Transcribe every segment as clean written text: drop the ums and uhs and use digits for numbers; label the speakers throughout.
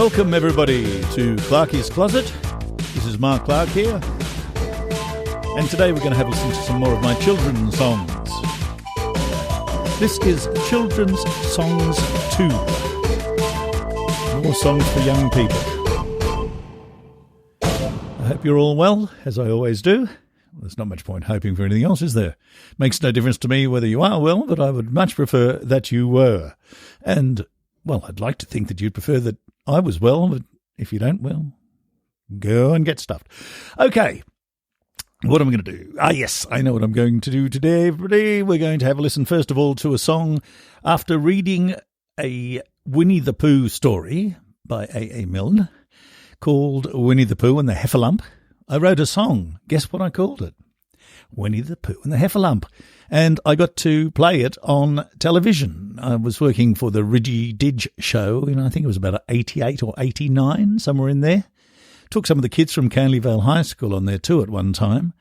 Speaker 1: Welcome everybody to Clarkie's Closet. This is Mark Clark here. And today we're going to have a listen to some more of my children's songs. This is Children's Songs 2. More songs for young people. I hope you're all well, as I always do. There's not much point hoping for anything else, is there? Makes no difference to me whether you are well, but I would much prefer that you were. And, well, I'd like to think that you'd prefer that I was well, but if you don't, well, go and get stuffed. Okay, what am I going to do? Yes, I know what I'm going to do today, everybody. We're going to have a listen, first of all, to a song after reading a Winnie the Pooh story by A.A. Milne called Winnie the Pooh and the Heffalump. I wrote a song. Guess what I called it? Winnie the Pooh and the Heffalump. And I got to play it on television. I was working for the Ridgy Didge show in, I think it was about 88 or 89, somewhere in there. Took some of the kids from Canley Vale High School on there too at one time.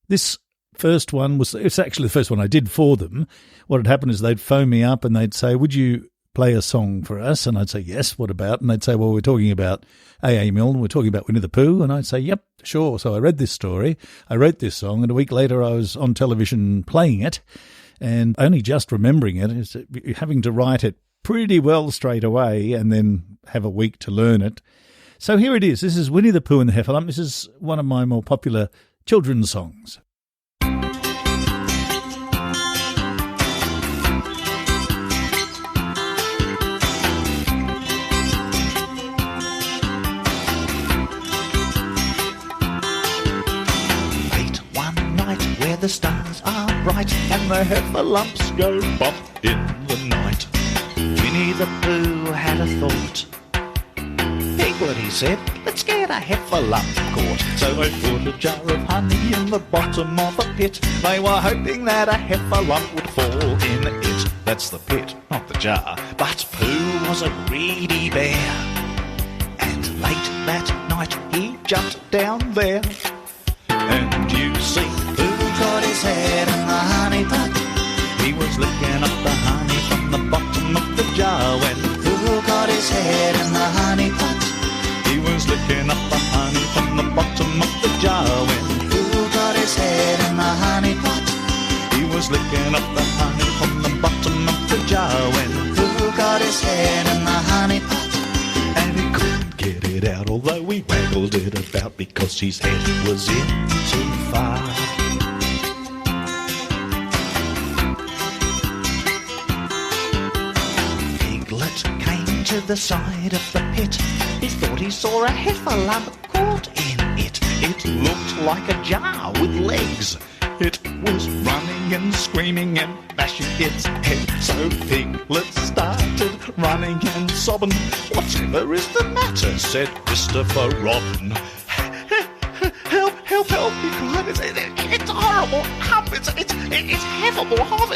Speaker 1: This first one it's actually the first one I did for them. What had happened is they'd phone me up and they'd say, would you play a song for us? And I'd say, yes, what about? And they'd say, well, we're talking about A.A. Milne, we're talking about Winnie the Pooh. And I'd say, yep, sure. So I read this story, I wrote this song, and a week later I was on television playing it, and only just remembering it, is having to write it pretty well straight away and then have a week to learn it. So here it is. This is Winnie the Pooh and the Heffalump. This is one of my more popular children's songs.
Speaker 2: 8 one night where the stars are bright and the heffalumps go bop in the night. Winnie the Pooh had a thought. Piglet, he said, let's get a heffalump caught. So they put a jar of honey in the bottom of a pit. They were hoping that a heffalump would fall in it. That's the pit, not the jar. But Pooh was a greedy bear, and late that night he jumped down there. And you see, Pooh got his head in the honey pot. He was licking up the honey from the bottom of the jar. When Pooh got his head in the honey pot, he was licking up the honey from the bottom of the jar. When Pooh got his head in the honey pot, he was licking up the honey from the bottom of the jar. When Pooh got his head in the honey pot, and he couldn't get it out, although he waggled it about because his head was in too far. Piglet came to the side of the pit. He thought he saw a heffalump caught in it. It looked like a jar with legs. It was running and screaming and bashing its head. So Piglet started running and sobbing. Whatever is the matter? Said Christopher Robin. Help, help, help, he cried. It's a horrible hump. It's heffable hump.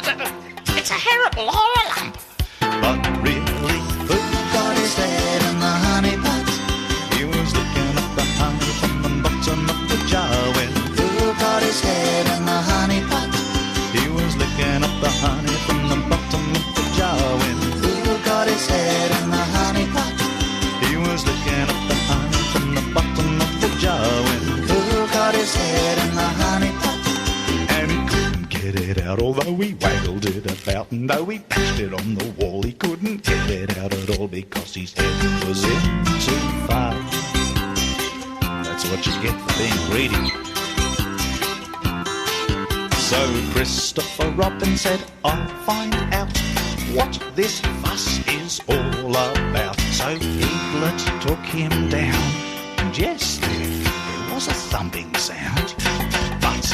Speaker 2: It's a horrible lump. But really, Pooh got his head in the honey pot. He was licking up the honey from the bottom of the jar. When Pooh got his head in the honey pot, he was licking up the honey from the bottom of the jar. When Pooh got his head in the honey pot, he was licking up the honey from the bottom of the jar. When Pooh got his head in the honey pot, and he couldn't get it out, although he waggled it about. And though he bashed it on the wall, he couldn't get it out at all because his head was in too far. That's what you get for being greedy. So Christopher Robin said, I'll find out what this fuss is all about. So Piglet took him down, and yes, there was a thumping sound. But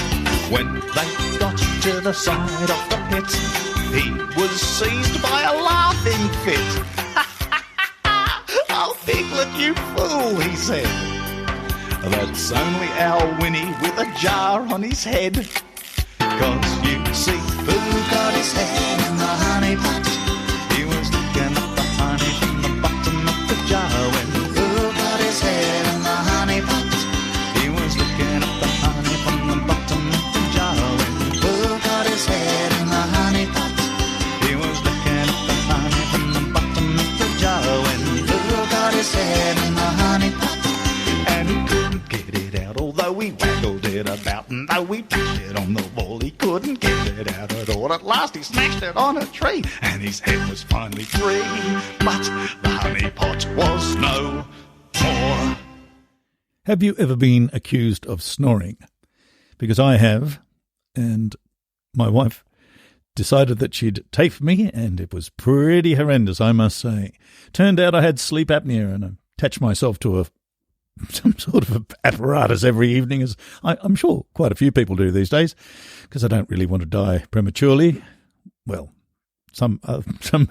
Speaker 2: when they got to the side of the pit, he was seized by a laughing fit. Oh, Piglet, you fool, he said. That's only our Winnie with a jar on his head. 'Cause you see, Pooh got his head in the honey pot. He was licking up the honey from the bottom of the jar. When Pooh got his head in the honey pot, he was licking up the honey from the bottom of the jar. When Pooh got his head in the honey pot, he was licking up the honey from the bottom of the jar. When Pooh got his head in he couldn't get it out at all. At last he smashed it on a tree, and his head was finally free. But the honey pot was no more.
Speaker 1: Have you ever been accused of snoring? Because I have, and my wife decided that she'd tape me, and it was pretty horrendous, I must say. Turned out I had sleep apnea, and I attached myself to some sort of apparatus every evening, as I'm sure quite a few people do these days, because I don't really want to die prematurely. Well, some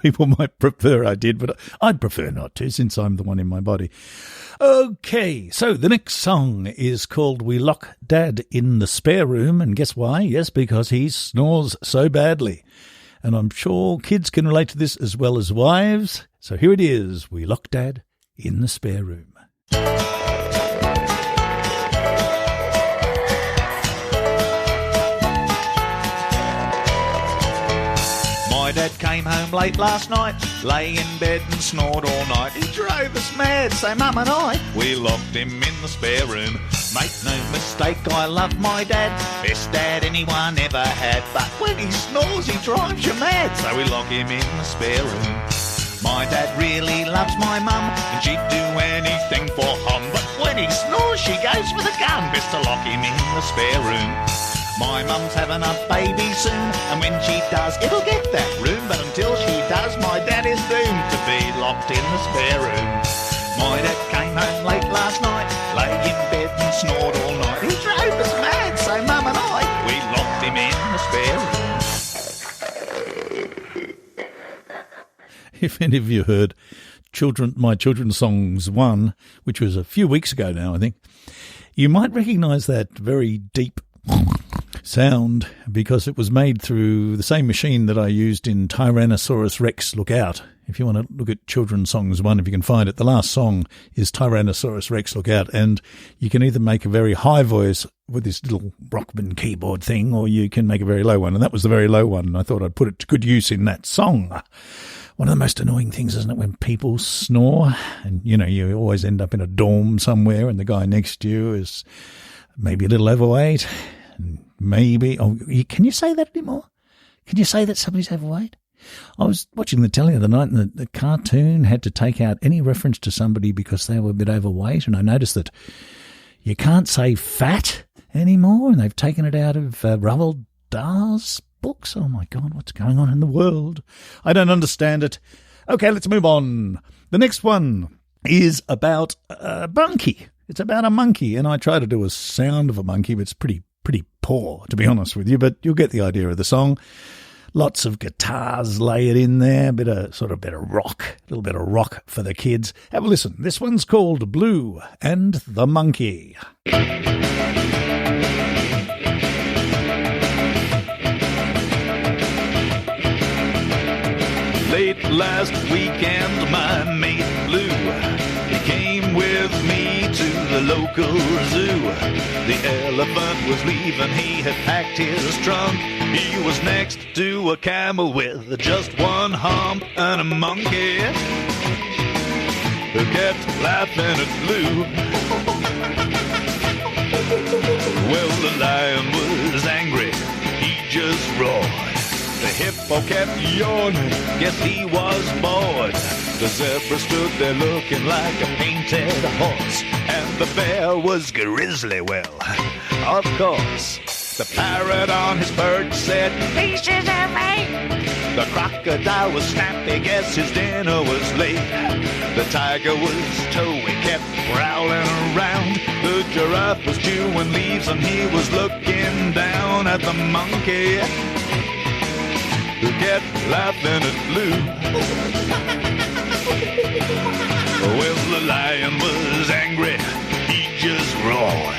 Speaker 1: people might prefer I did, but I'd prefer not to, since I'm the one in my body. Okay, so the next song is called We Lock Dad in the Spare Room, and guess why? Yes, because he snores so badly. And I'm sure kids can relate to this as well as wives. So here it is, We Lock Dad in the Spare Room.
Speaker 2: My dad came home late last night, lay in bed and snored all night. He drove us mad, so Mum and I, we locked him in the spare room. Make no mistake, I love my dad, best dad anyone ever had. But when he snores, he drives you mad, so we lock him in the spare room. My dad really loves my mum, and she'd do anything for him. But when he snores, she goes for the gun, best to lock him in the spare room. My mum's having a baby soon, and when she does, it'll get that room. But until she does, my dad is doomed to be locked in the spare room. My dad came home late last night, lay in bed and snored all night. He drove us mad, so Mum and I, we locked him in the spare room.
Speaker 1: If any of you heard my children's songs 1, which was a few weeks ago now, I think, you might recognise that very deep sound, because it was made through the same machine that I used in Tyrannosaurus Rex Look Out. If you want to look at Children's Songs 1, if you can find it, the last song is Tyrannosaurus Rex Look Out, and you can either make a very high voice with this little Rockman keyboard thing, or you can make a very low one, and that was the very low one, and I thought I'd put it to good use in that song. One of the most annoying things, isn't it, when people snore, and, you always end up in a dorm somewhere, and the guy next to you is maybe a little overweight. Maybe. Can you say that anymore? Can you say that somebody's overweight? I was watching the telly the other night, and the cartoon had to take out any reference to somebody because they were a bit overweight, and I noticed that you can't say fat anymore, and they've taken it out of Roald Dahl's books. Oh my God, what's going on in the world? I don't understand it. Okay, let's move on. The next one is about a monkey. It's about a monkey, and I try to do a sound of a monkey, but it's pretty poor, to be honest with you, but you'll get the idea of the song. Lots of guitars layered in there, a bit of rock, a little bit of rock for the kids. Have a listen. This one's called Blue and the Monkey.
Speaker 2: Late last weekend, my mate Blue, he came with me to the local zoo. The elephant was leaving, he had packed his trunk. He was next to a camel with just one hump, and a monkey who kept laughing at Blue. Well, the lion was angry, he just roared. The hippo kept yawning, guess he was bored. The zebra stood there looking like a painted horse, and the bear was grizzly, well, of course. The parrot on his perch said, "Pieces of meat." The crocodile was snappy, guess his dinner was late. The tiger was toey, kept prowling around. The giraffe was chewing leaves, and he was looking down at the monkey who kept laughing at Blue. Well, the lion was angry, he just roared.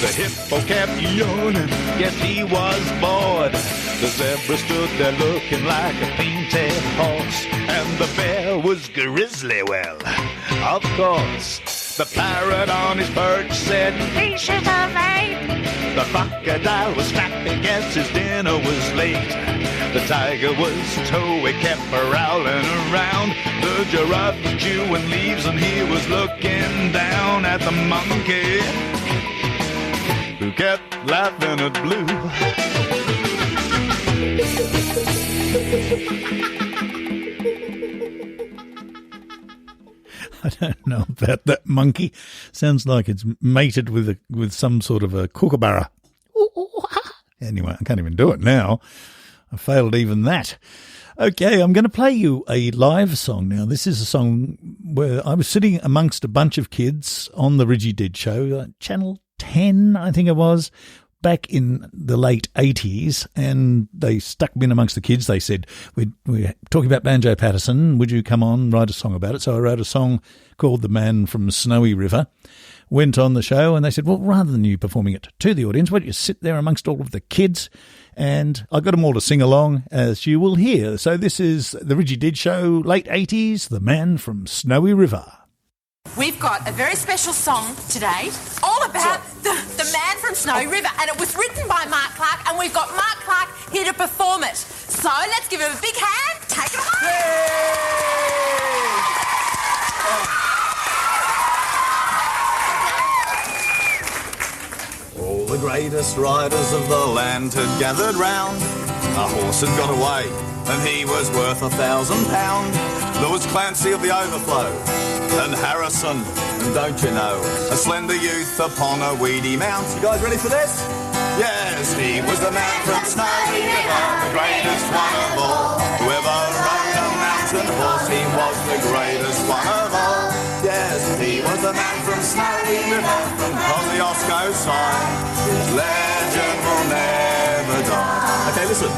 Speaker 2: The hippo kept yawning, guess he was bored. The zebra stood there looking like a painted horse, and the bear was grizzly, well, of course. The parrot on his perch said, "Pieces of meat." The crocodile was snappy, guess his dinner was late. The tiger was toey, kept prowling around. The giraffe was chewing leaves, and he was looking down at the monkey who kept laughing at Blue.
Speaker 1: I don't know about that monkey. Sounds like it's mated with some sort of a kookaburra. Anyway, I can't even do it now. I failed even that. Okay, I'm going to play you a live song now. This is a song where I was sitting amongst a bunch of kids on the Ridgy Did show, Channel 10, I think it was, back in the late 80s, and they stuck me in amongst the kids. They said, we're talking about Banjo Patterson. Would you come on, write a song about it? So I wrote a song called The Man from Snowy River. Went on the show, and they said, well, rather than you performing it to the audience, why don't you sit there amongst all of the kids? And I got them all to sing along, as you will hear. So this is the Ridgy Did show, late 80s, The Man from Snowy River.
Speaker 3: We've got a very special song today, all about the Man from Snowy River, and it was written by Mark Clark, and we've got Mark Clark here to perform it. So let's give him a big hand. Take it away.
Speaker 4: All the greatest riders of the land had gathered round. A horse had got away, and he was worth £1,000. There was Clancy of the Overflow, and Harrison, and don't you know, a slender youth upon a weedy mount. You guys ready for this? Yes, he was the man from Snowy River, the greatest one of all. Whoever rode a mountain horse, he was the greatest one of all. Yes, he was the man from Snowy River, from Kosciuszko's side. His legend will never die. Okay, listen.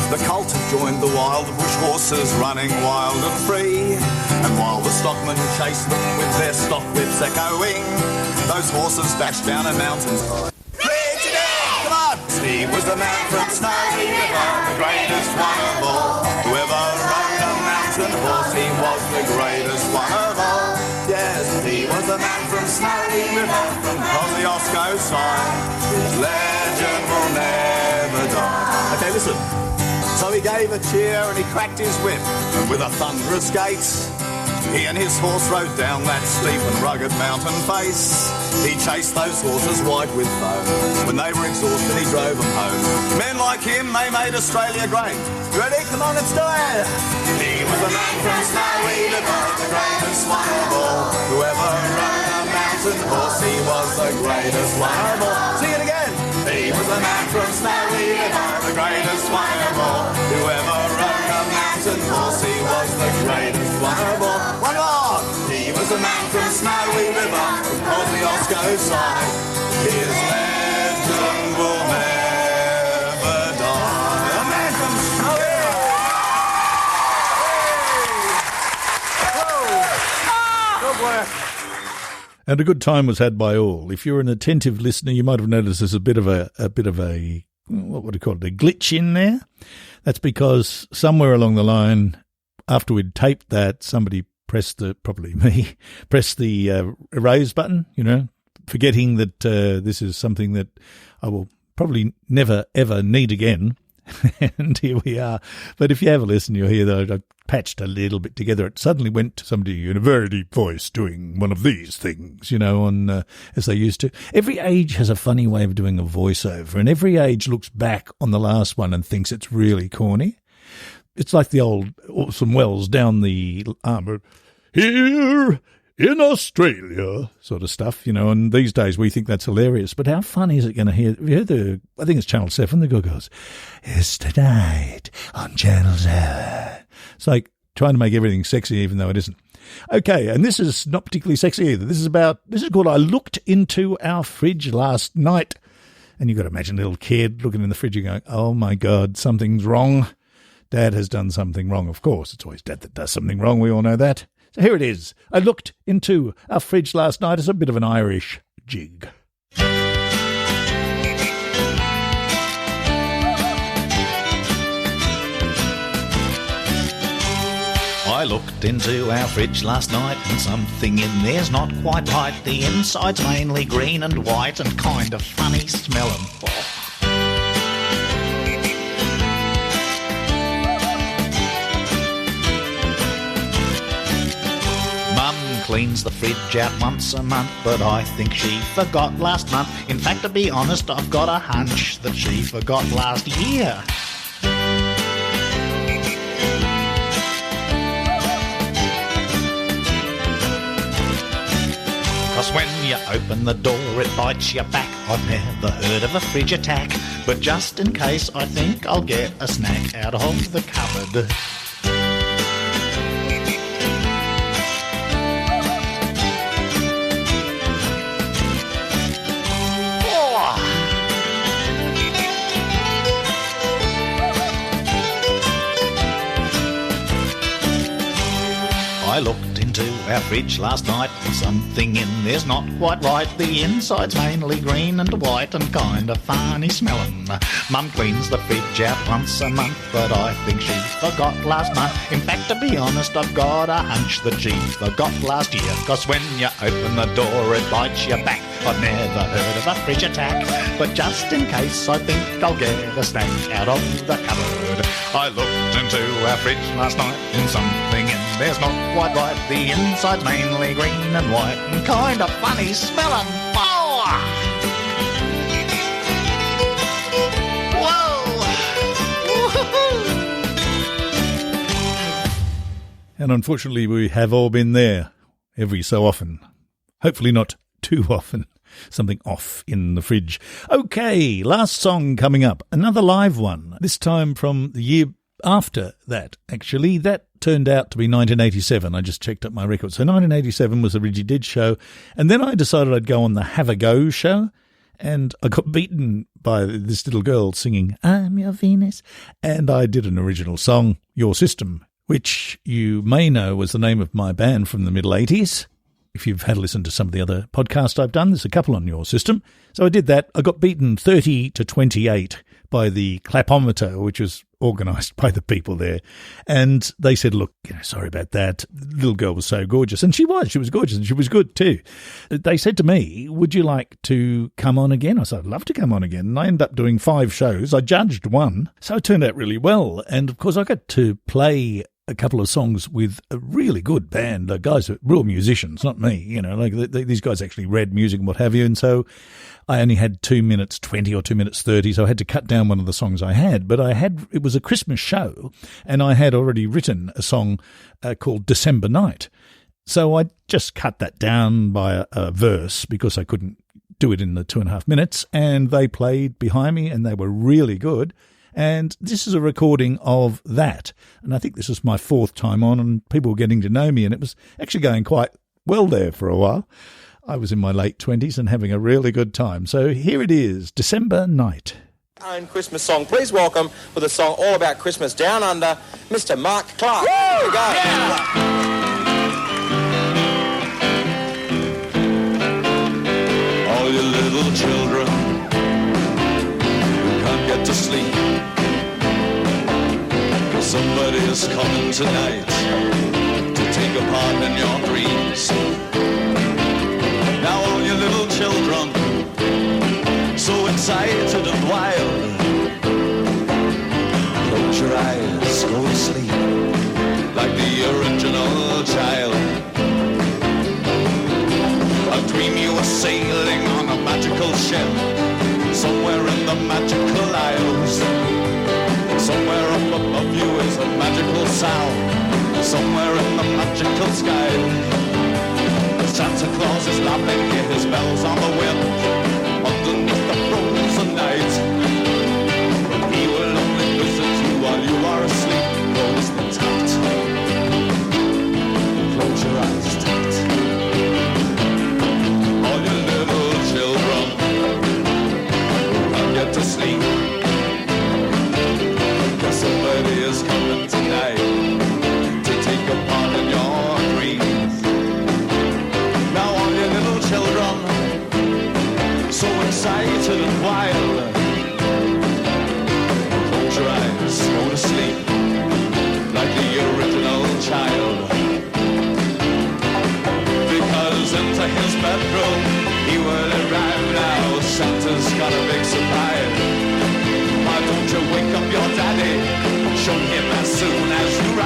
Speaker 4: The colt had joined the wild bush horses, running wild and free. And while the stockmen chased them with their stock whips echoing, those horses dashed down a mountainside. Come on! He was the man from Snowy River, the greatest one of all. Whoever rode a mountain horse, he was the greatest one of all. Yes, he was the man from Snowy River, from Kosciuszko's side. His legend will never die. Okay, listen. So he gave a cheer and he cracked his whip, and with a thunderous gait, he and his horse rode down that steep and rugged mountain face. He chased those horses white with foam. When they were exhausted, he drove them home. Men like him, they made Australia great. You ready? Come on, let's do it! He was the man from Snowy River, the greatest one of all. Whoever rode a mountain horse, he was the greatest one of all. Sing it again! He was the man from Snowy River, the greatest one of all. Whoever rode a mountain horse, he was the greatest one of all. One more! He was the man from Snowy River, from Kosciuszko's side. His legend will never die. The man from Snowy River! Good work.
Speaker 1: And a good time was had by all. If you're an attentive listener, you might have noticed there's a bit of a what would you call it, a glitch in there. That's because somewhere along the line, after we'd taped that, somebody pressed probably me, pressed the erase button, forgetting that this is something that I will probably never, ever need again. And here we are. But if you have a listen, you'll hear that I patched a little bit together. It suddenly went to somebody in a very deep voice doing one of these things, on as they used to. Every age has a funny way of doing a voiceover, and every age looks back on the last one and thinks it's really corny. It's like the old Orson Welles down the arm, here in Australia sort of stuff, and these days we think that's hilarious. But how funny is it going to hear? Have you heard I think it's Channel 7, the guy goes, it's tonight on Channel 7. It's like trying to make everything sexy even though it isn't. Okay, and this is not particularly sexy either. This is called I Looked Into Our Fridge Last Night. And you've got to imagine a little kid looking in the fridge and going, oh my God, something's wrong. Dad has done something wrong. Of course, it's always Dad that does something wrong. We all know that. So here it is. I looked into our fridge last night. It's a bit of an Irish jig.
Speaker 2: I looked into our fridge last night and something in there's not quite right. The inside's mainly green and white and kind of funny smelling. Mum cleans the fridge out once a month, but I think she forgot last month. In fact, to be honest, I've got a hunch that she forgot last year. 'cause when you open the door it bites you back. I've never heard of a fridge attack, but just in case I think I'll get a snack out of the cupboard. I looked into our fridge last night and something in there's not quite right. The inside's mainly green and white and kind of funny smelling. Mum cleans the fridge out once a month, but I think she forgot last month. In fact, to be honest, I've got a hunch that she forgot last year, 'cause when you open the door it bites you back. I've never heard of a fridge attack, but just in case I think I'll get a snack out of the cupboard. I looked into our fridge last night and something in there's not quite right. The inside's mainly green and white and kind of funny smelling. Oh! Whoa! Woo-hoo-hoo!
Speaker 1: And unfortunately, we have all been there every so often. Hopefully not too often. Something off in the fridge. Okay, last song coming up. Another live one. This time from the year after that, actually. That turned out to be 1987. I just checked up my records. So 1987 was the Ridgy Did show. And then I decided I'd go on the Have a Go show. And I got beaten by this little girl singing, I'm your Venus. And I did an original song, Your System, which you may know was the name of my band from the middle 80s. If you've had a listen to some of the other podcasts I've done, there's a couple on Your System. So I did that. I got beaten 30-28 by the clapometer, which was organised by the people there. And they said, look, sorry about that. The little girl was so gorgeous. And she was gorgeous and she was good too. They said to me, would you like to come on again? I said, I'd love to come on again. And I ended up doing 5 shows. I judged one. So it turned out really well. And of course I got to play a couple of songs with a really good band. The guys are real musicians, not me, these guys actually read music and what have you. And so I only had 2 minutes 20 or 2 minutes 30, so I had to cut down one of the songs I had. But it was a Christmas show, and I had already written a song called December Night. So I just cut that down by a verse because I couldn't do it in the 2.5 minutes, and they played behind me, and they were really good. And this is a recording of that. And I think this is my 4th time on, and people were getting to know me, and it was actually going quite well there for a while. I was in my late 20s and having a really good time. So here it is, December Night.
Speaker 5: Own Christmas song. Please welcome for the song All About Christmas Down Under, Mr. Mark Clark. Woo! Here we go. Yeah.
Speaker 6: All you little children who can't get to sleep, somebody is coming tonight to take a part in your dreams. Now all you little children, so excited and wild, close your eyes, go to sleep like the original child. I dream you were sailing on a magical ship somewhere in the magical isles. Somewhere up above you is a magical sound. Somewhere in the magical sky, Santa Claus is laughing, hear his bells on the wind. Underneath the frozen night, he will only visit you while you are asleep. Close them tight, close your eyes tight. All you little children can't get to sleep. Somebody is coming tonight to take a part in your dreams. Now all your little children, so excited and wild, close your eyes, go to sleep like the original child. Because into his bedroom he will arrive now. Santa's got a big surprise. Why don't you wake up your daddy? Show him as soon as you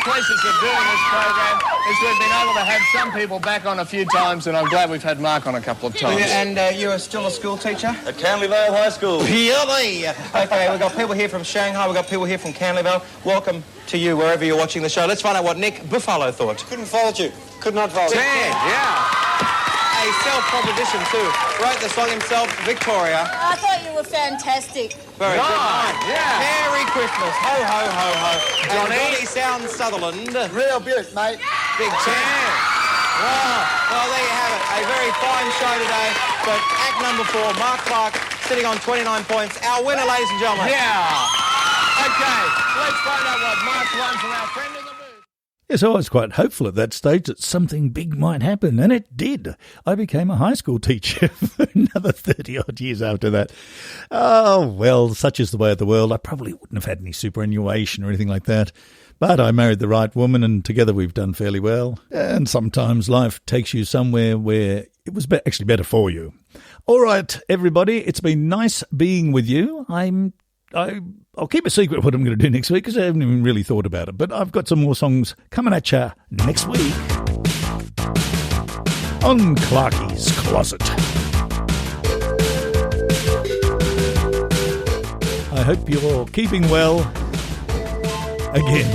Speaker 7: pleasures of doing this program is we've been able to have some people back on a few times, and I'm glad we've had Mark on a couple of times.
Speaker 5: And you're still a school teacher?
Speaker 4: At Canley Vale High School.
Speaker 5: Really? Okay, we've got people here from Shanghai, we've got people here from Canley Vale. Welcome to you wherever you're watching the show. Let's find out what Nick Buffalo thought.
Speaker 4: Couldn't fault you. Could not fault you.
Speaker 5: 10, yeah. A self-proposition too. Wrote the song himself, Victoria.
Speaker 8: I thought you were fantastic.
Speaker 5: Very good.
Speaker 7: Yeah.
Speaker 5: Merry Christmas. Ho, ho, ho, ho. Johnny Sound Sutherland.
Speaker 4: Real beaut, mate.
Speaker 5: Big 10. Wow. Well, there you have it. A very fine show today. But act number 4, Mark Clark, sitting on 29 points. Our winner, ladies and gentlemen.
Speaker 7: Yeah. Okay, let's find out what Mark won from our friend in the booth.
Speaker 1: Yes, I was quite hopeful at that stage that something big might happen, and it did. I became a high school teacher for another 30-odd years after that. Oh, well, such is the way of the world. I probably wouldn't have had any superannuation or anything like that. But I married the right woman, and together we've done fairly well. And sometimes life takes you somewhere where it was actually better for you. All right, everybody, it's been nice being with you. I'll keep a secret what I'm going to do next week because I haven't even really thought about it. But I've got some more songs coming at you next week on Clarky's Closet. I hope you're keeping well. Again,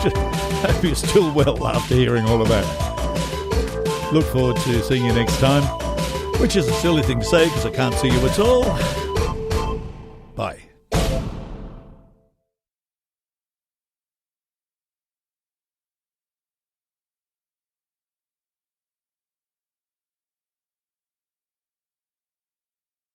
Speaker 1: just hope you're still well after hearing all of that. Look forward to seeing you next time, which is a silly thing to say because I can't see you at all. Bye.